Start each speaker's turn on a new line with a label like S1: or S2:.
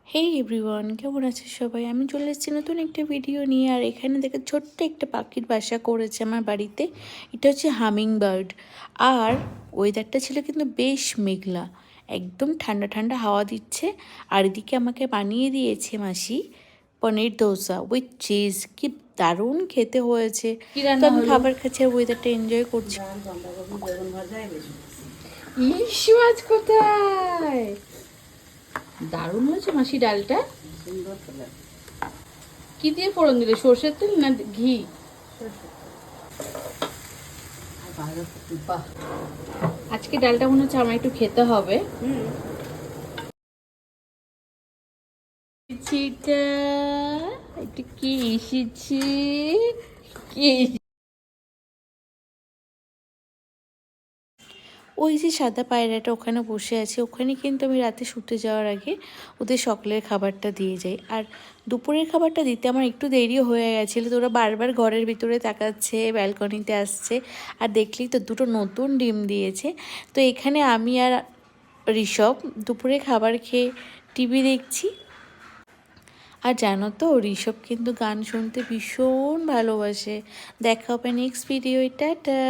S1: হে everyone, কেমন আছে সবাই? আমি চলে এসেছি নতুন একটা ভিডিও নিয়ে। আর এখানে দেখে ছোট্ট একটা পাখির বাসা করেছে আমার বাড়িতে। এটা হচ্ছে হামিং বার্ড। আর ওয়েদারটা ছিল কিন্তু বেশ মেঘলা, একদম ঠান্ডা ঠান্ডা হাওয়া দিচ্ছে। আর এদিকে আমাকে বানিয়ে দিয়েছে মাসি পনির দোসা উইথ চিজ। কি দারুণ খেতে হয়েছে। তো আমি খাবার খাচ্ছি আর ওয়েদারটা এনজয় করছি।
S2: ইলিশ মাছ কোথায়? দারুণ হয়েছে মাসি ডালটা। কি দিয়ে ফোড়ন দিলে? সর্ষের তেল না ঘি? আজকে ডালটা মনে হচ্ছে আমার একটু খেতে হবে। এটা একটু কি এসেছে? কি
S1: ওই যে সাদা পায়রাটা ওখানে বসে আছে, ওখানে কিন্তু আমি রাতে শুতে যাওয়ার আগে ওদের সকালের খাবারটা দিয়ে যাই। আর দুপুরের খাবারটা দিতে আমার একটু দেরিও হয়ে গেছিলো। তো ওরা বারবার ঘরের ভিতরে তাকাচ্ছে, ব্যালকনিতে আসছে। আর দেখলেই তো দুটো নতুন ডিম দিয়েছে। তো এখানে আমি আর ঋষভ দুপুরে খাবার খেয়ে টিভি দেখছি। আর জানো তো, ঋষভ কিন্তু গান শুনতে ভীষণ ভালোবাসে। দেখা হবে নেক্সট ভিডিও। টাটা।